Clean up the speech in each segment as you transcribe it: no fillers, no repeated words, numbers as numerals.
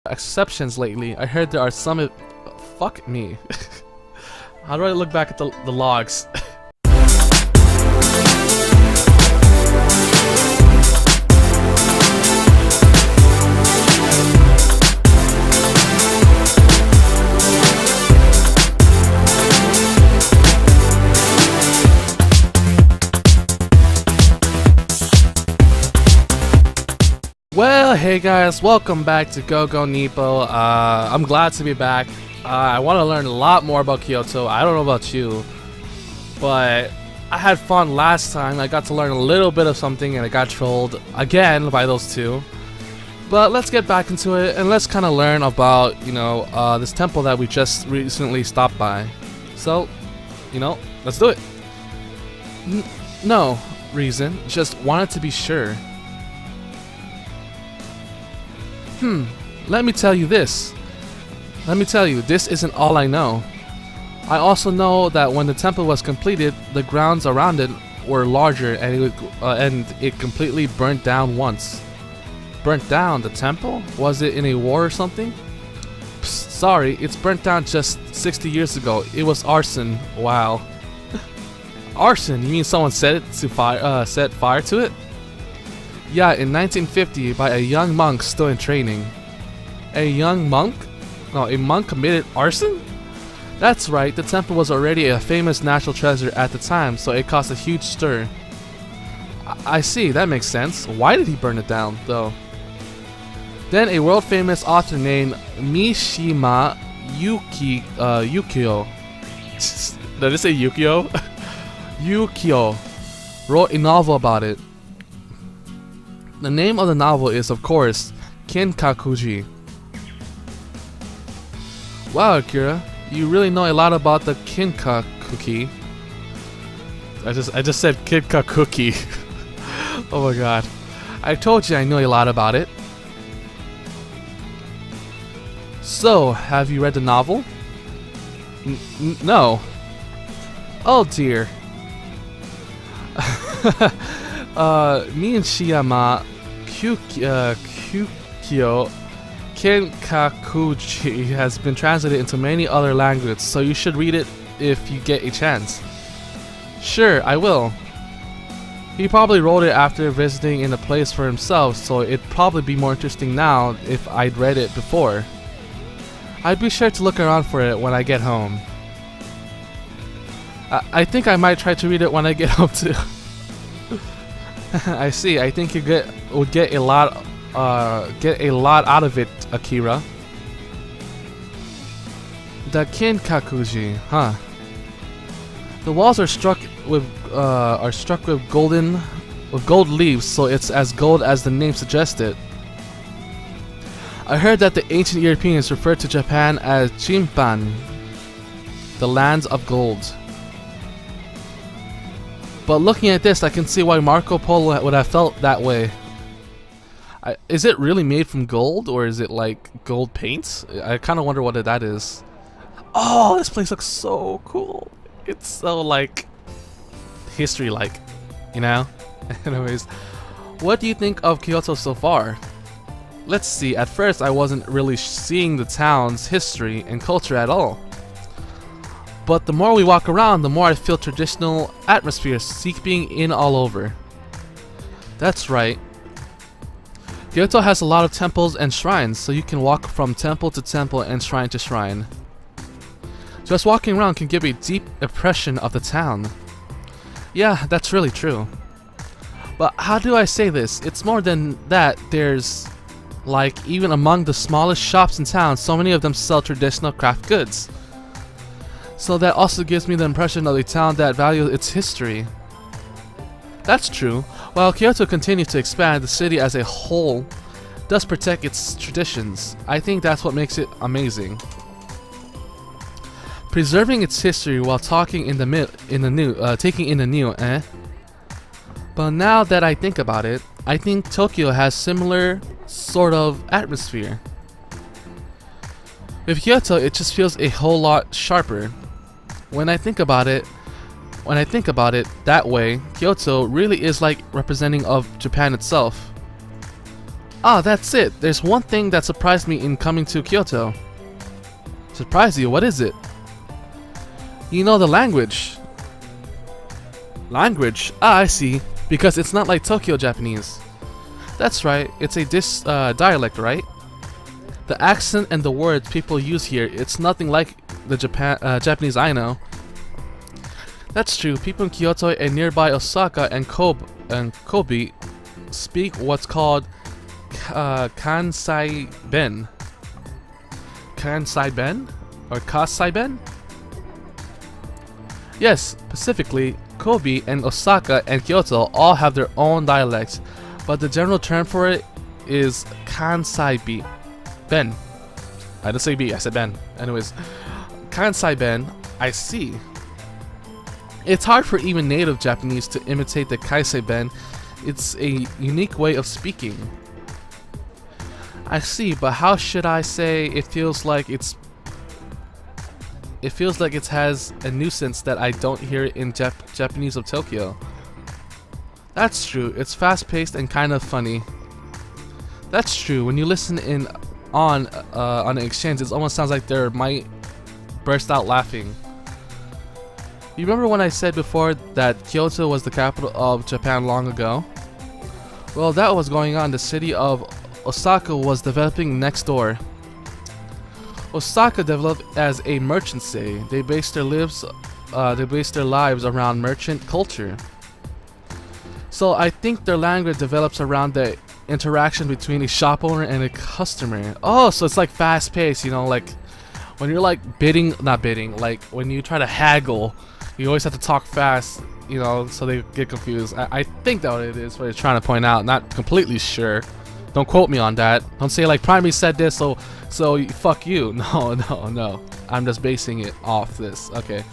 exceptions lately. I heard there are some. Fuck me. How do I look back at the logs? Well, hey guys, welcome back to Go Nippon. I'm glad to be back. I want to learn a lot more about Kyoto. I don't know about you, but I had fun last time. I got to learn a little bit of something and I got trolled again by those two. But let's get back into it and let's kind of learn about, this temple that we just recently stopped by. So, let's do it. No reason, just wanted to be sure. Let me tell you this. This isn't all I know. I also know that when the temple was completed, the grounds around it were larger and it completely burnt down once. Burnt down the temple? Was it in a war or something? Psst, sorry, it's burnt down just 60 years ago. It was arson. Wow. Arson? You mean someone set fire to it? Yeah, in 1950 by a young monk still in training. A young monk? No, a monk committed arson? That's right, the temple was already a famous national treasure at the time, so it caused a huge stir. I see, that makes sense. Why did he burn it down, though? Then a world-famous author named Mishima Yukio. Did I say Yukio? Yukio wrote a novel about it. The name of the novel is, of course, Kinkakuji. Wow, Akira, you really know a lot about the Kinkakuji. I just said Kinkakuji. Oh my god. I told you I knew a lot about it. So, have you read the novel? No. Oh dear. Me and Shiyama Kukyo Kinkakuji has been translated into many other languages, so you should read it if you get a chance. Sure, I will. He probably wrote it after visiting in the place for himself, so it'd probably be more interesting now if I'd read it before. I'd be sure to look around for it when I get home. I think I might try to read it when I get home too. I see. I think you would get a lot out of it, Akira. The Kinkakuji, huh? The walls are struck with gold leaves, so it's as gold as the name suggested. I heard that the ancient Europeans referred to Japan as Jinpan, the lands of gold. But looking at this, I can see why Marco Polo would have felt that way. Is it really made from gold, or is it like gold paint? I kind of wonder what that is. Oh, this place looks so cool. It's so like history-like, Anyways, what do you think of Kyoto so far? Let's see. At first, I wasn't really seeing the town's history and culture at all. But the more we walk around, the more I feel traditional atmosphere seeping in all over. That's right. Kyoto has a lot of temples and shrines, so you can walk from temple to temple and shrine to shrine. Just walking around can give a deep impression of the town. Yeah, that's really true. But how do I say this? It's more than that. There's, even among the smallest shops in town, so many of them sell traditional craft goods. So that also gives me the impression of a town that values its history. That's true. While Kyoto continues to expand, the city as a whole does protect its traditions. I think that's what makes it amazing. Preserving its history while taking in the new, eh? But now that I think about it, I think Tokyo has similar sort of atmosphere. With Kyoto, it just feels a whole lot sharper. When I think about it that way, Kyoto really is like representing of Japan itself. Ah, that's it. There's one thing that surprised me in coming to Kyoto. Surprised you? What is it? You know, the language. Language? Ah, I see. Because it's not like Tokyo Japanese. That's right. It's a dialect, right? The accent and the words people use here, it's nothing like the Japanese I know. That's true. People in Kyoto and nearby Osaka and Kobe speak what's called Kansai Ben. Kansai Ben? Or Kasai Ben? Yes, specifically, Kobe and Osaka and Kyoto all have their own dialects, but the general term for it is Kansai Ben. I didn't say B, I said Ben. Anyways, Kansai Ben, I see. It's hard for even native Japanese to imitate the Kaisei Ben. It's a unique way of speaking. I see, but how should I say it feels like it has a nuisance that I don't hear in Japanese of Tokyo. That's true. It's fast-paced and kind of funny. That's true. When you listen in on an exchange, it almost sounds like they might burst out laughing. You remember when I said before that Kyoto was the capital of Japan long ago? Well, that was going on. The city of Osaka was developing next door. Osaka developed as a merchant city. They based their lives around merchant culture. So I think their language develops around the interaction between a shop owner and a customer. Oh, so it's like fast paced, you know, like when you're like like when you try to haggle, you always have to talk fast, you know, so they get confused. I think that's what it is, what you're trying to point out. Not completely sure. Don't quote me on that. Don't say like Primary said this, so fuck you. No. I'm just basing it off this. Okay.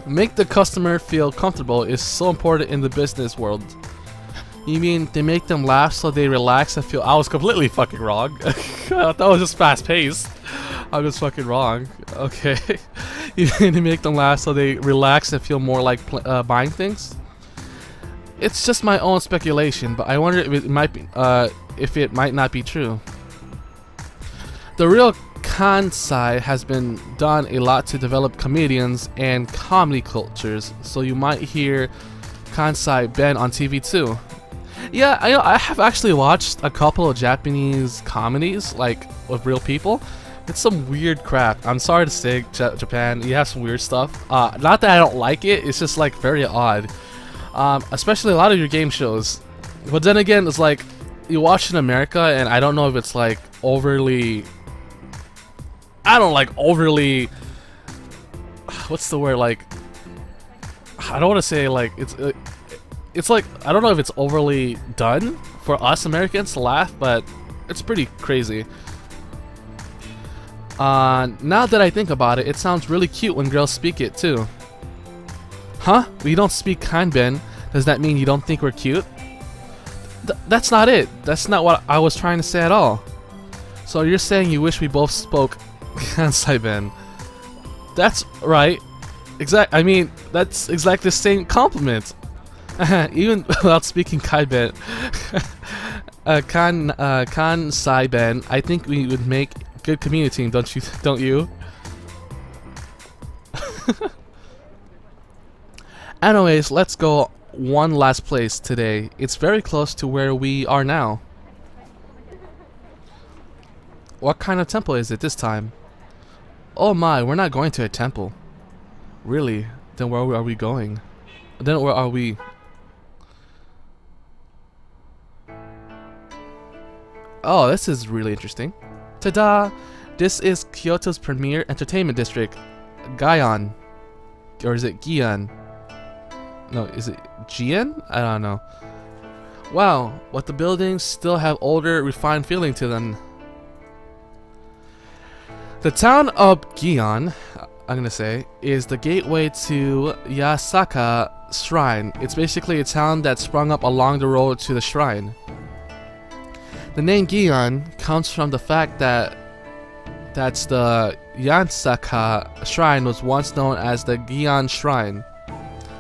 Make the customer feel comfortable is so important in the business world. You mean they make them laugh so they relax and feel? I was completely fucking wrong. That was just fast paced. I was fucking wrong. Okay. You mean they make them laugh so they relax and feel more like buying things? It's just my own speculation, but I wonder if it might not be true. The real Kansai has been done a lot to develop comedians and comedy cultures, so you might hear Kansai Ben on TV too. Yeah, I have actually watched a couple of Japanese comedies, like with real people. It's some weird crap. I'm sorry to say, Japan, you have some weird stuff. Not that I don't like it, it's just like very odd. Especially a lot of your game shows. But then again, it's like you watch in America, and I don't know if it's like overly. What's the word? Like, I don't want to say like it's like I don't know if it's overly done for us Americans to laugh, but it's pretty crazy. Now that I think about it, it sounds really cute when girls speak it too. Huh? We don't speak Kanben. Does that mean you don't think we're cute? That's not it. That's not what I was trying to say at all. So you're saying you wish we both spoke Kansai Ben? That's right. I mean, that's exactly the same compliment. Even without speaking Kaiben, Kansai Ben, I think we would make a good community team, don't you? Anyways, let's go one last place today. It's very close to where we are now. What kind of temple is it this time? Oh my, we're not going to a temple. Really? Then where are we going? Then where are we? Oh, this is really interesting. Ta-da! This is Kyoto's premier entertainment district, Gion. Or is it Gion? No, is it Gian? I don't know. Wow, but the buildings still have older, refined feeling to them. The town of Gion, I'm gonna say, is the gateway to Yasaka Shrine. It's basically a town that sprung up along the road to the shrine. The name Gion comes from the fact that the Yasaka Shrine was once known as the Gion Shrine.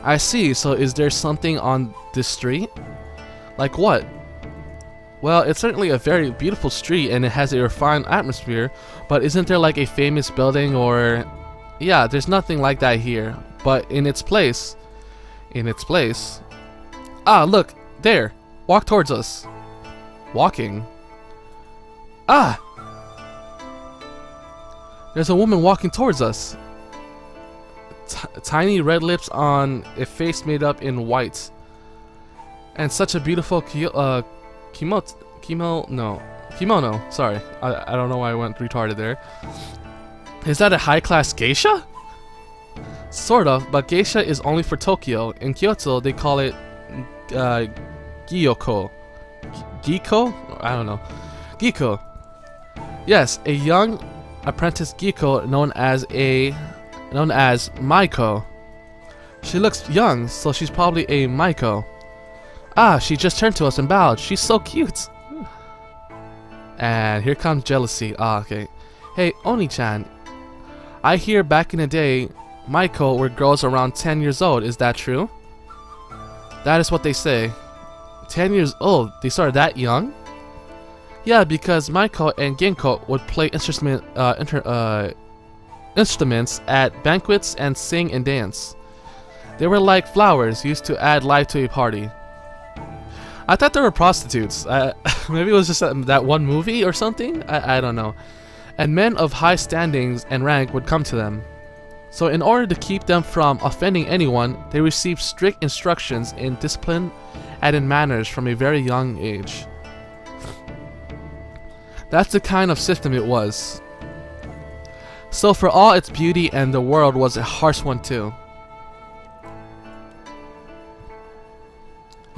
I see, so is there something on this street? Like what? Well, it's certainly a very beautiful street and it has a refined atmosphere, but isn't there like a famous building or... Yeah, there's nothing like that here. But in its place... Ah, look! There! Walk towards us. Walking? Ah! There's a woman walking towards us. Tiny red lips on a face made up in white. And such a beautiful kimono. Sorry. I don't know why I went retarded there. Is that a high-class geisha? Sort of, but geisha is only for Tokyo. In Kyoto, they call it gyoko. Giko? I don't know. Giko. Yes, a young apprentice Giko known as Maiko. She looks young, so she's probably a Maiko. Ah, she just turned to us and bowed. She's so cute. And here comes jealousy. Ah, okay. Hey, Oni-chan. I hear back in the day, Maiko were girls around 10 years old. Is that true? That is what they say. 10 years old? They started that young? Yeah, because Maiko and Genko would play instruments at banquets and sing and dance. They were like flowers used to add life to a party. I thought they were prostitutes. Maybe it was just that one movie or something? I don't know. And men of high standings and rank would come to them. So in order to keep them from offending anyone, they received strict instructions in discipline and in manners from a very young age. That's the kind of system it was. So for all its beauty, and the world was a harsh one too.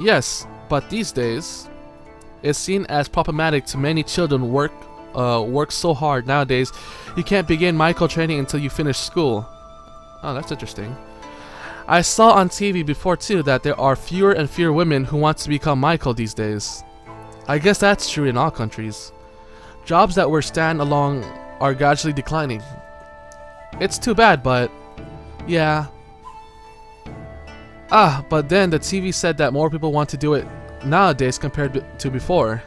Yes, but these days, it's seen as problematic to many children work so hard nowadays. You can't begin Maiko training until you finish school. Oh, that's interesting. I saw on TV before too that there are fewer and fewer women who want to become Maiko these days. I guess that's true in all countries. Jobs that were stand-alone are gradually declining. It's too bad, but yeah. Ah, but then the TV said that more people want to do it nowadays compared to before.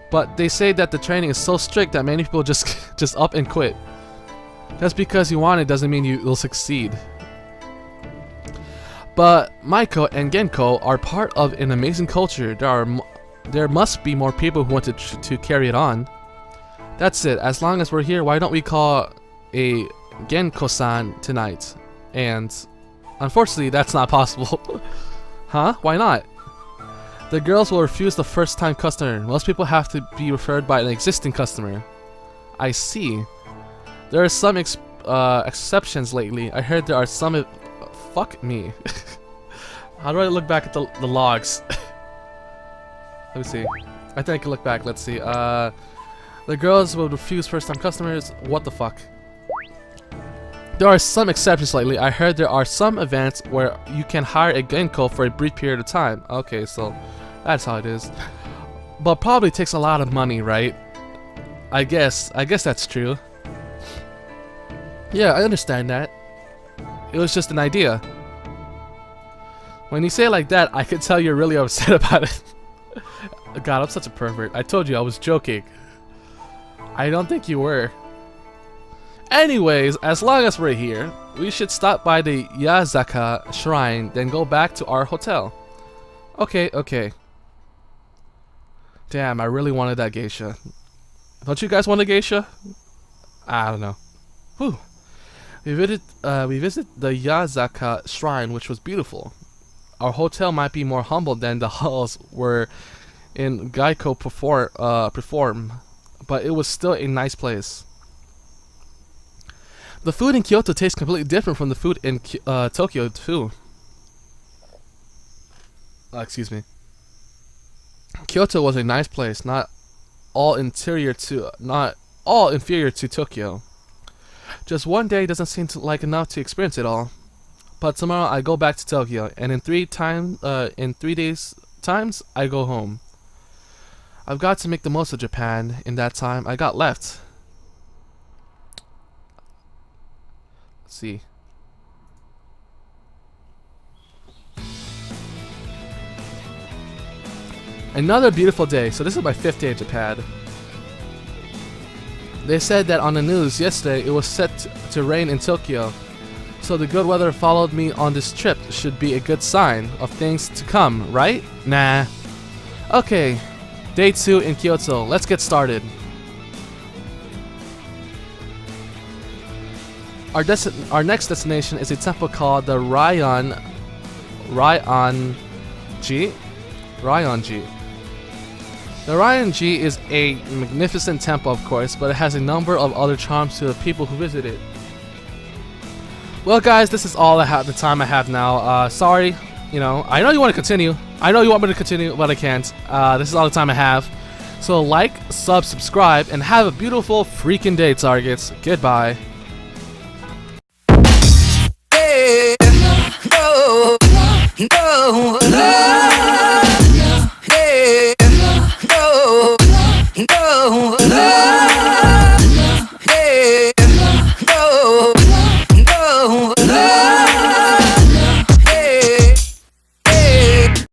But they say that the training is so strict that many people just up and quit. Just because you want it doesn't mean you'll succeed. But Maiko and Genko are part of an amazing culture. There must be more people who want to carry it on. That's it. As long as we're here, why don't we call a Genko-san tonight? And unfortunately, that's not possible. Huh? Why not? The girls will refuse the first-time customer. Most people have to be referred by an existing customer. I see. There are some exceptions lately. I heard there are some... Fuck me. How do I look back at the logs? Let me see. I think I can look back. Let's see. The girls will refuse first-time customers. What the fuck? There are some exceptions lately. I heard there are some events where you can hire a Genko for a brief period of time. Okay, so that's how it is. But probably takes a lot of money, right? I guess that's true. Yeah, I understand that. It was just an idea. When you say it like that, I can tell you're really upset about it. God, I'm such a pervert. I told you I was joking. I don't think you were. Anyways, as long as we're here, we should stop by the Yazaka shrine, then go back to our hotel. Okay, okay. Damn, I really wanted that geisha. Don't you guys want a geisha? I don't know. Whew. We visit the Yazaka shrine, which was beautiful. Our hotel might be more humble than the halls where in Gaiko perform, but it was still a nice place. The food in Kyoto tastes completely different from the food in Tokyo too. Excuse me. Kyoto was a nice place, not all inferior to Tokyo. Just one day doesn't seem like enough to experience it all. But tomorrow I go back to Tokyo, and in 3 days times I go home. I've got to make the most of Japan in that time I got left. Let's see. Another beautiful day. So this is my 5th day in Japan. They said that on the news yesterday it was set to rain in Tokyo. So the good weather followed me on this trip should be a good sign of things to come, right? Nah. Okay, day 2 in Kyoto. Let's get started. Our next destination is a temple called the Ryon-ji. The Ryon-ji is a magnificent temple, of course, but it has a number of other charms to the people who visit it. Well, guys, this is all the time I have now. Sorry, you know, I know you want to continue. I know you want me to continue, but I can't. This is all the time I have. So like, subscribe, and have a beautiful freaking day, targets. Goodbye.